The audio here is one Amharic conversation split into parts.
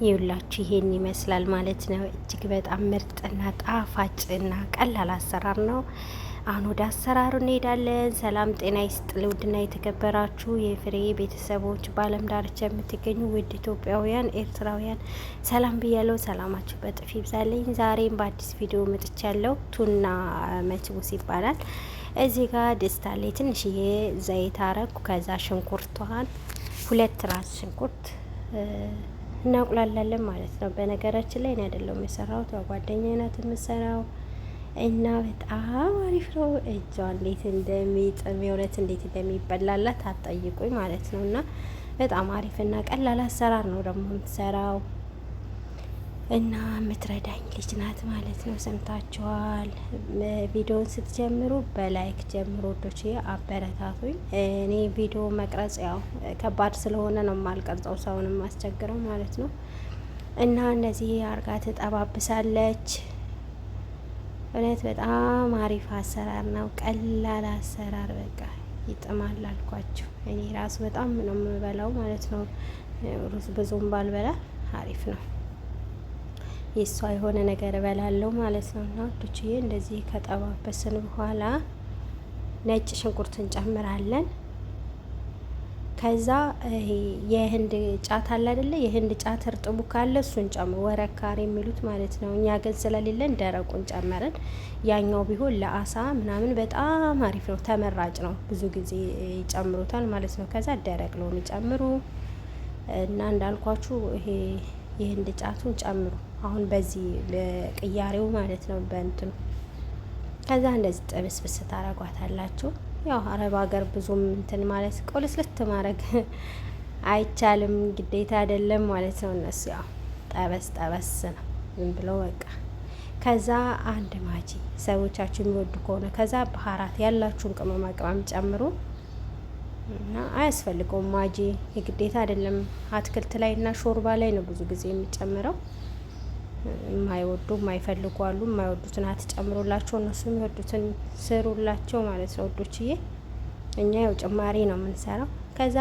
ይውላችሁ ይሄን ይመስላል ማለት ነው። እጅግ በጣም ምርጥና ጣፋጭና ቀላል አሰራር ነው። አሁን ወደ አሰራሩ እንሄዳለን። ሰላም ጤና ይስጥ ውድና የተከበራችሁ የፍሬ ቤተሰቦች፣ በዓለም ዳርቻ የምትገኙ ውድ ኢትዮጵያውያን፣ ኤርትራውያን ሰላም ብያለሁ። ሰላማችሁ በጥፍ ይብዛልኝ። ዛሬም በአዲስ ቪዲዮ መጥቻለሁ። ቱና መችቡስ ይባላል። እዚህ ጋር ደስታ ላይ ትንሽዬ ዘይት አረኩ። ከዛ ሽንኩርቷን 2 ራስ ሽንኩርት እናቁላላለን ማለት ነው። በነገራችን ላይ እኔ አይደለሁም የሰራሁት፣ ጓደኛዬ ናት የምሰራው እና በጣም አሪፍ ነው። እጇ እንዴት እንደሚጥም የእውነት እንዴት እንደሚበላላት አትጠይቁኝ ማለት ነው። እና በጣም አሪፍና ቀላል አሰራር ነው ደግሞ የምትሰራው እና የምትረዳኝ ልጅ ናት ማለት ነው። ሰምታችኋል። ቪዲዮውን ስትጀምሩ በላይክ ጀምሮ ወዶች አበረታቱኝ። እኔ ቪዲዮ መቅረጽ ያው ከባድ ስለሆነ ነው የማልቀርጸው፣ ሰውን የማስቸግረው ማለት ነው። እና እነዚህ አርጋ ትጠባብሳለች። እውነት በጣም አሪፍ አሰራር ነው፣ ቀላል አሰራር። በቃ ይጥማል አልኳችሁ። እኔ ራሱ በጣም ነው የምበላው ማለት ነው። ሩዝ ብዙም ባልበላ አሪፍ ነው። የሷ የሆነ ነገር እበላለሁ ማለት ነው። እና ወዶችዬ እንደዚህ ከጠባበስን በኋላ ነጭ ሽንኩርት እንጨምራለን። ከዛ የህንድ ጫት አለ አይደለ? የህንድ ጫት እርጥቡ ካለ እሱን ጨምሩ፣ ወረካር የሚሉት ማለት ነው። እኛ ግን ስለሌለን ደረቁን ጨመርን። ያኛው ቢሆን ለአሳ ምናምን በጣም አሪፍ ነው፣ ተመራጭ ነው። ብዙ ጊዜ ይጨምሩታል ማለት ነው። ከዛ ደረቅ ሎሚ ጨምሩ እና እንዳልኳችሁ ይሄ የህንድ ጫቱን ጨምሩ። አሁን በዚህ ቅያሬው ማለት ነው በእንትኑ። ከዛ እንደዚህ ጥብስብስ ታረጓታላችሁ። ያው አረብ ሀገር ብዙም እንትን ማለት ቆልስልት ማድረግ አይቻልም፣ ግዴታ አይደለም ማለት ነው። እነሱ ያው ጠበስ ጠበስ ነው ዝም ብለው በቃ። ከዛ አንድ ማጂ ሰዎቻችሁ የሚወዱ ከሆነ ከዛ ባህራት ያላችሁን ቅመማ ቅመም ጨምሩ እና አያስፈልገውም ማጂ የግዴታ አይደለም። አትክልት ላይ እና ሾርባ ላይ ነው ብዙ ጊዜ የሚጨምረው። የማይወዱ የማይፈልጉ አሉ። የማይወዱትን አትጨምሩላቸው፣ እነሱ የሚወዱትን ስሩላቸው ማለት ነው ወዶችዬ። እኛ ያው ጭማሪ ነው የምንሰራው። ከዛ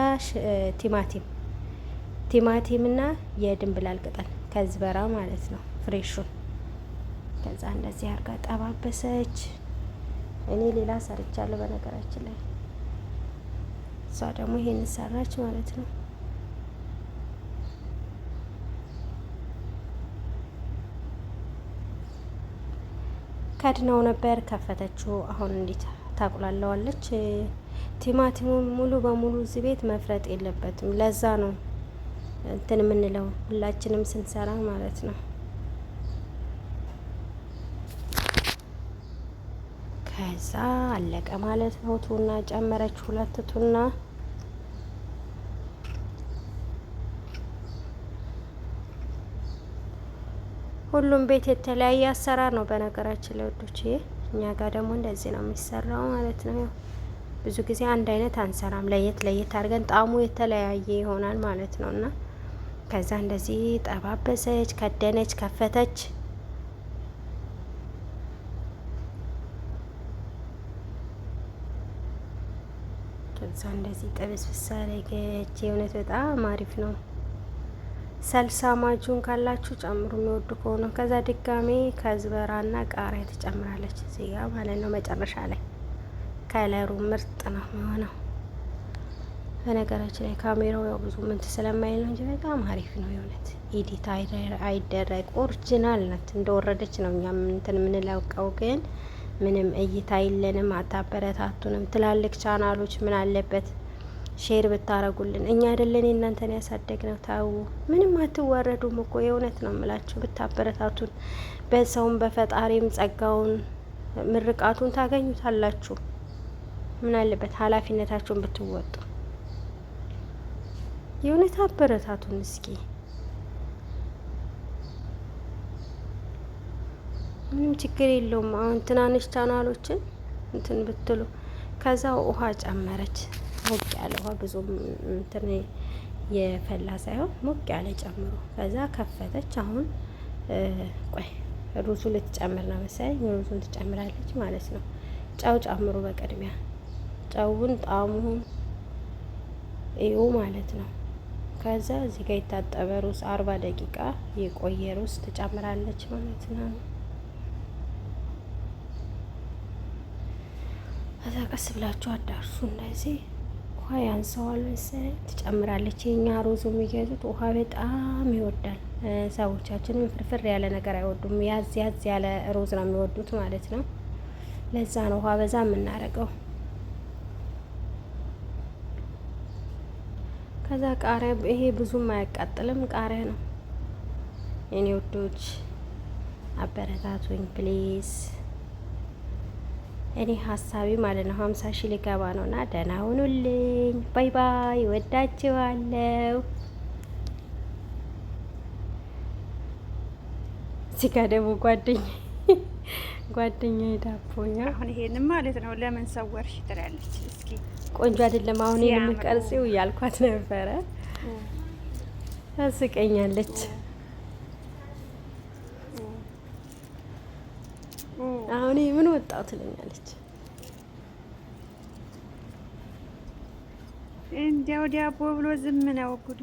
ቲማቲም እና የድንብላል ቅጠል ከዝበራ ማለት ነው ፍሬሹን። ከዛ እንደዚህ አርጋ ጠባበሰች። እኔ ሌላ ሰርቻለሁ በነገራችን ላይ፣ እሷ ደግሞ ይሄን ሰራች ማለት ነው። ከድነው ነበር ከፈተችው። አሁን እንዴት ታቁላለዋለች። ቲማቲሙ ሙሉ በሙሉ እዚህ ቤት መፍረጥ የለበትም። ለዛ ነው እንትን የምንለው ሁላችንም ስንሰራ ማለት ነው። ከዛ አለቀ ማለት ነው። ቱና ጨመረች፣ 2 ቱና። ሁሉም ቤት የተለያየ አሰራር ነው በነገራችን ላይ ወዶች። እኛ ጋር ደግሞ እንደዚህ ነው የሚሰራው ማለት ነው። ብዙ ጊዜ አንድ አይነት አንሰራም፣ ለየት ለየት አድርገን ጣዕሙ የተለያየ ይሆናል ማለት ነው። እና ከዛ እንደዚህ ጠባበሰች፣ ከደነች፣ ከፈተች። ከዛ እንደዚህ ጥብስ ፍሳለገች። የእውነት በጣም አሪፍ ነው። ሰልሳ ማጁን ካላችሁ ጨምሩ የሚወዱ ከሆነ። ከዛ ድጋሜ ከዝበራና ቃሪያ ትጨምራለች እዚህ ጋር ማለት ነው። መጨረሻ ላይ ከለሩ ምርጥ ነው የሚሆነው። በነገራችን ላይ ካሜራው ያው ብዙ ምንት ስለማይል ነው እንጂ በጣም አሪፍ ነው የእውነት። ኤዲት አይደረግ፣ ኦሪጂናል ናት። እንደወረደች ነው እኛ እንትን የምንለቀው፣ ግን ምንም እይታ የለንም። አታበረታቱንም። ትላልቅ ቻናሎች ምን አለበት ሼር ብታረጉልን። እኛ አይደለን እናንተን ያሳደግ ነው። ታው ምንም አትወረዱም እኮ የእውነት ነው የምላችሁ። ብታበረታቱን በሰውም በፈጣሪም ጸጋውን ምርቃቱን ታገኙታላችሁ። ምን አለበት ኃላፊነታችሁን ብትወጡ። የእውነት አበረታቱን እስኪ። ምንም ችግር የለውም። አሁን ትናንሽ ቻናሎችን እንትን ብትሉ። ከዛ ውሃ ጨመረች፣ ሞቅ ያለ ውሃ፣ ብዙም እንትን የፈላ ሳይሆን ሞቅ ያለ ጨምሮ። ከዛ ከፈተች። አሁን ቆይ ሩዙ ልትጨምር ነው መሰለኝ። ሩዙን ትጨምራለች ማለት ነው። ጨው ጨምሩ በቅድሚያ። ጨውን ጣዕሙን እዩ ማለት ነው። ከዛ እዚህ ጋር የታጠበ ሩዝ 40 ደቂቃ የቆየ ሩዝ ትጨምራለች ማለት ነው። ከዛ ቀስ ብላችሁ አዳርሱ። እንደዚህ ውሃ ያንሰዋል መሰለኝ ትጨምራለች። የኛ ሩዝ የሚገዙት ውሃ በጣም ይወዳል። ሰዎቻችንም ፍርፍር ያለ ነገር አይወዱም። ያዝ ያዝ ያለ ሩዝ ነው የሚወዱት ማለት ነው። ለዛ ነው ውሃ በዛ የምናደርገው። ከዛ ቃሪያ፣ ይሄ ብዙም አያቃጥልም ቃሪያ ነው። የኔ ውዶች አበረታቱኝ ፕሊዝ። እኔ ሀሳቢ ማለት ነው 50 ሺህ ሊገባ ነው እና ደህና ሁኑልኝ። ባይ ባይ። ወዳችኋለሁ። እዚህ ጋር ደግሞ ጓደኛዬ ዳቦኛ አሁን ይሄንን ማለት ነው ለምን ሰወርሽ ትላለች። እስኪ ቆንጆ አይደለም አሁን የምቀርጽው እያልኳት ነበረ። ታስቀኛለች። አሁን ምን ወጣው ትለኛለች። እንዲያው ዳቦ ብሎ ዝም ነው ጉዱ።